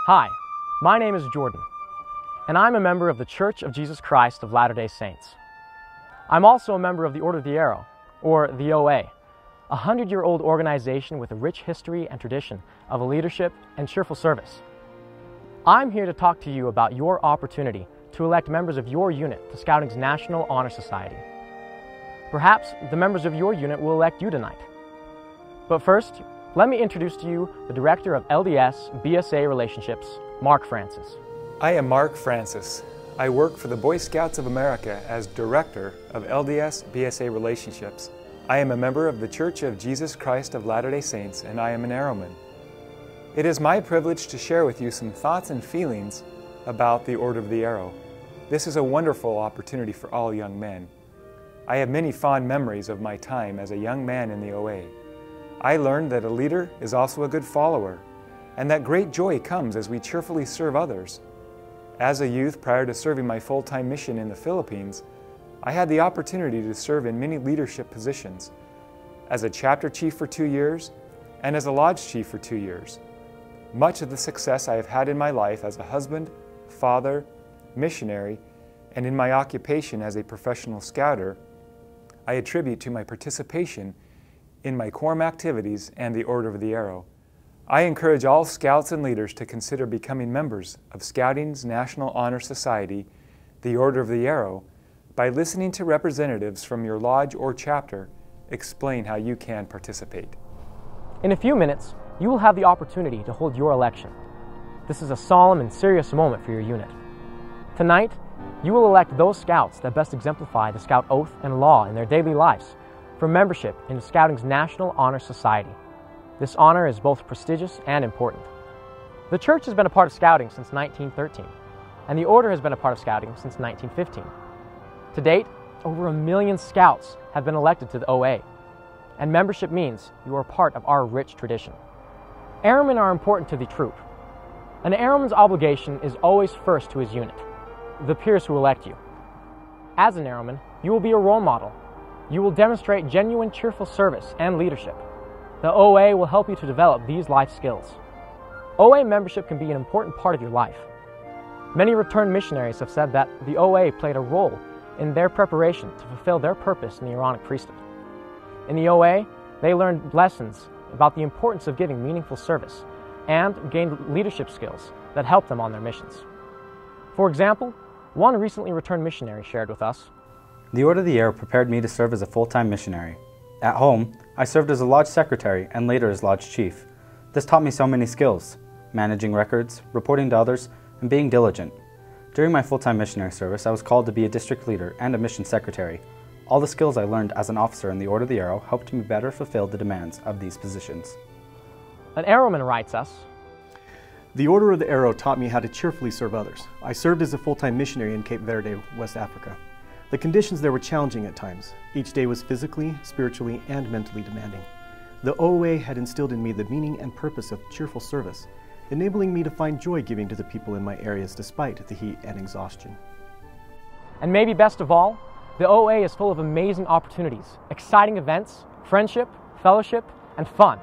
Hi, my name is Jordan, and I'm a member of the Church of Jesus Christ of Latter-day Saints. I'm also a member of the Order of the Arrow, or the OA, a 100-year-old organization with a rich history and tradition of leadership and cheerful service. I'm here to talk to you about your opportunity to elect members of your unit to Scouting's National Honor Society. Perhaps the members of your unit will elect you tonight. But first, let me introduce to you the Director of LDS BSA Relationships, Mark Francis. I am Mark Francis. I work for the Boy Scouts of America as Director of LDS BSA Relationships. I am a member of the Church of Jesus Christ of Latter-day Saints, and I am an Arrowman. It is my privilege to share with you some thoughts and feelings about the Order of the Arrow. This is a wonderful opportunity for all young men. I have many fond memories of my time as a young man in the OA. I learned that a leader is also a good follower, and that great joy comes as we cheerfully serve others. As a youth, prior to serving my full-time mission in the Philippines, I had the opportunity to serve in many leadership positions, as a chapter chief for 2 years and as a lodge chief for 2 years. Much of the success I have had in my life as a husband, father, missionary, and in my occupation as a professional scouter, I attribute to my participation in my quorum activities and the Order of the Arrow. I encourage all scouts and leaders to consider becoming members of Scouting's National Honor Society, the Order of the Arrow, by listening to representatives from your lodge or chapter explain how you can participate. In a few minutes, you will have the opportunity to hold your election. This is a solemn and serious moment for your unit. Tonight, you will elect those scouts that best exemplify the Scout oath and law in their daily lives for membership in Scouting's National Honor Society. This honor is both prestigious and important. The Church has been a part of Scouting since 1913, and the Order has been a part of Scouting since 1915. To date, over 1 million Scouts have been elected to the OA, and membership means you are part of our rich tradition. Airmen are important to the troop. An airman's obligation is always first to his unit, the peers who elect you. As an airman, you will be a role model. You will demonstrate genuine cheerful service and leadership. The OA will help you to develop these life skills. OA membership can be an important part of your life. Many returned missionaries have said that the OA played a role in their preparation to fulfill their purpose in the Aaronic priesthood. In the OA, they learned lessons about the importance of giving meaningful service and gained leadership skills that helped them on their missions. For example, one recently returned missionary shared with us, "The Order of the Arrow prepared me to serve as a full-time missionary. At home, I served as a lodge secretary and later as lodge chief. This taught me so many skills: managing records, reporting to others, and being diligent. During my full-time missionary service, I was called to be a district leader and a mission secretary. All the skills I learned as an officer in the Order of the Arrow helped me better fulfill the demands of these positions." An Arrowman writes us, "The Order of the Arrow taught me how to cheerfully serve others. I served as a full-time missionary in Cape Verde, West Africa. The conditions there were challenging at times. Each day was physically, spiritually, and mentally demanding. The OA had instilled in me the meaning and purpose of cheerful service, enabling me to find joy giving to the people in my areas despite the heat and exhaustion." And maybe best of all, the OA is full of amazing opportunities, exciting events, friendship, fellowship, and fun.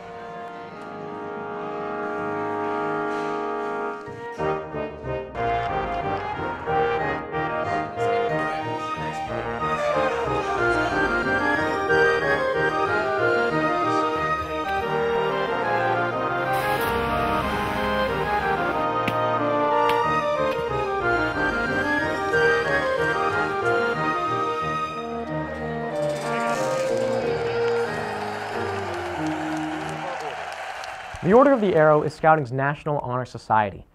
The Order of the Arrow is Scouting's National Honor Society.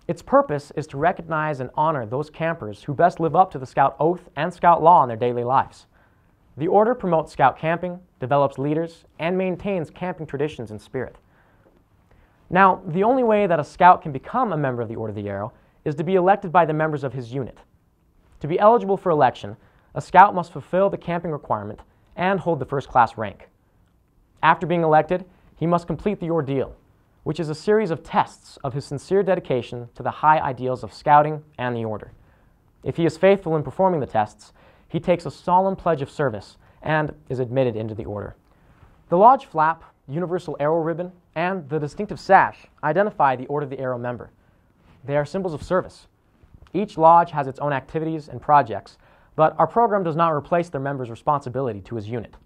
Its purpose is to recognize and honor those campers who best live up to the Scout oath and Scout law in their daily lives. The Order promotes Scout camping, develops leaders, and maintains camping traditions and spirit. Now, the only way that a Scout can become a member of the Order of the Arrow is to be elected by the members of his unit. To be eligible for election, a Scout must fulfill the camping requirement and hold the first-class rank. After being elected, he must complete the ordeal, which is a series of tests of his sincere dedication to the high ideals of Scouting and the Order. If he is faithful in performing the tests, he takes a solemn pledge of service and is admitted into the Order. The lodge flap, universal arrow ribbon, and the distinctive sash identify the Order of the Arrow member. They are symbols of service. Each lodge has its own activities and projects, but our program does not replace their members' responsibility to his unit.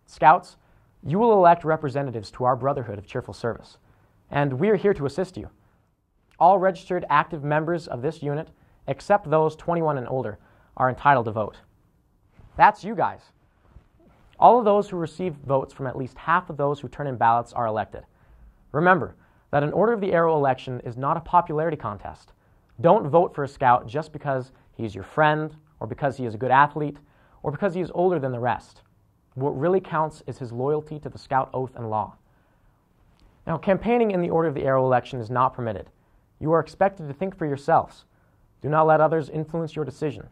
Scouts, you will elect representatives to our Brotherhood of Cheerful Service, and we are here to assist you. All registered active members of this unit, except those 21 and older, are entitled to vote. That's you guys. All of those who receive votes from at least half of those who turn in ballots are elected. Remember that an Order of the Arrow election is not a popularity contest. Don't vote for a scout just because he's your friend, or because he is a good athlete, or because he is older than the rest. What really counts is his loyalty to the scout oath and law. Now, campaigning in the Order of the Arrow election is not permitted. You are expected to think for yourselves. Do not let others influence your decision.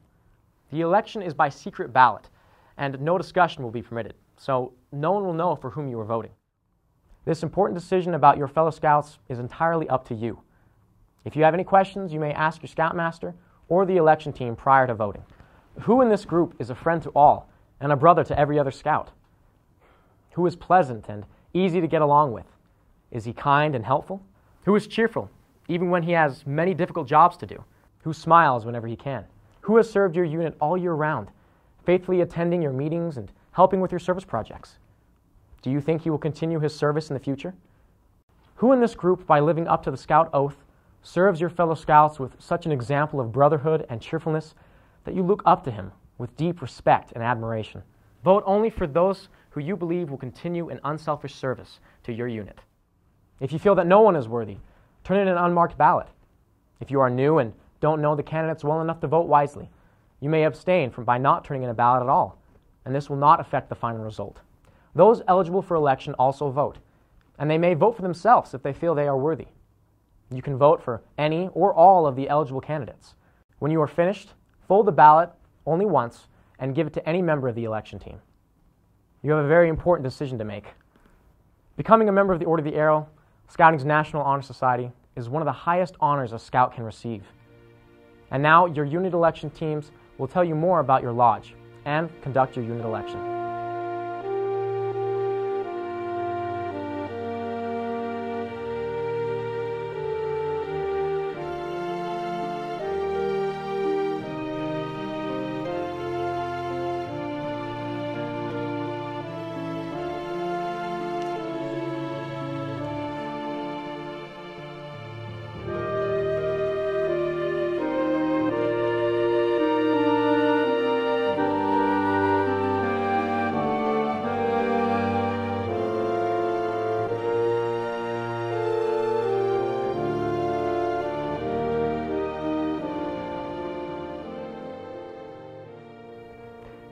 The election is by secret ballot, and no discussion will be permitted, so no one will know for whom you are voting. This important decision about your fellow scouts is entirely up to you. If you have any questions, you may ask your scoutmaster or the election team prior to voting. Who in this group is a friend to all and a brother to every other scout? Who is pleasant and easy to get along with? Is he kind and helpful? Who is cheerful, even when he has many difficult jobs to do? Who smiles whenever he can? Who has served your unit all year round, faithfully attending your meetings and helping with your service projects? Do you think he will continue his service in the future? Who in this group, by living up to the scout oath, serves your fellow scouts with such an example of brotherhood and cheerfulness that you look up to him with deep respect and admiration? Vote only for those who you believe will continue in unselfish service to your unit. If you feel that no one is worthy, turn in an unmarked ballot. If you are new and don't know the candidates well enough to vote wisely, you may abstain by not turning in a ballot at all, and this will not affect the final result. Those eligible for election also vote, and they may vote for themselves if they feel they are worthy. You can vote for any or all of the eligible candidates. When you are finished, fold the ballot only once and give it to any member of the election team. You have a very important decision to make. Becoming a member of the Order of the Arrow, Scouting's National Honor Society, is one of the highest honors a scout can receive. And now your unit election teams will tell you more about your lodge and conduct your unit election.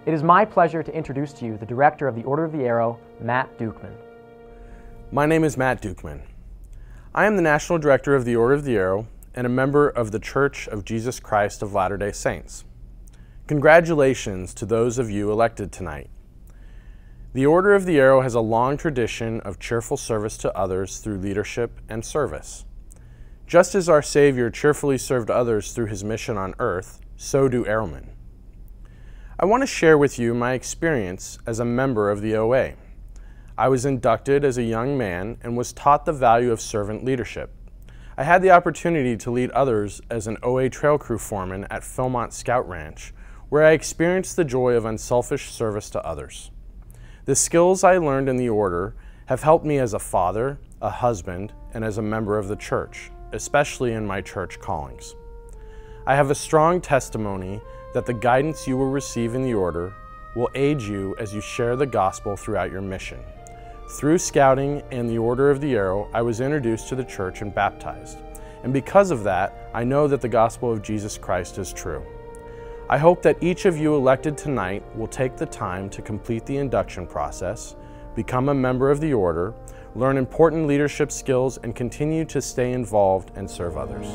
It is my pleasure to introduce to you the Director of the Order of the Arrow, Matt Dukeman. My name is Matt Dukeman. I am the National Director of the Order of the Arrow and a member of the Church of Jesus Christ of Latter-day Saints. Congratulations to those of you elected tonight. The Order of the Arrow has a long tradition of cheerful service to others through leadership and service. Just as our Savior cheerfully served others through his mission on earth, so do Arrowmen. I want to share with you my experience as a member of the OA. I was inducted as a young man and was taught the value of servant leadership. I had the opportunity to lead others as an OA trail crew foreman at Philmont Scout Ranch, where I experienced the joy of unselfish service to others. The skills I learned in the Order have helped me as a father, a husband, and as a member of the church, especially in my church callings. I have a strong testimony that the guidance you will receive in the Order will aid you as you share the gospel throughout your mission. Through Scouting and the Order of the Arrow, I was introduced to the church and baptized. And because of that, I know that the gospel of Jesus Christ is true. I hope that each of you elected tonight will take the time to complete the induction process, become a member of the Order, learn important leadership skills, and continue to stay involved and serve others.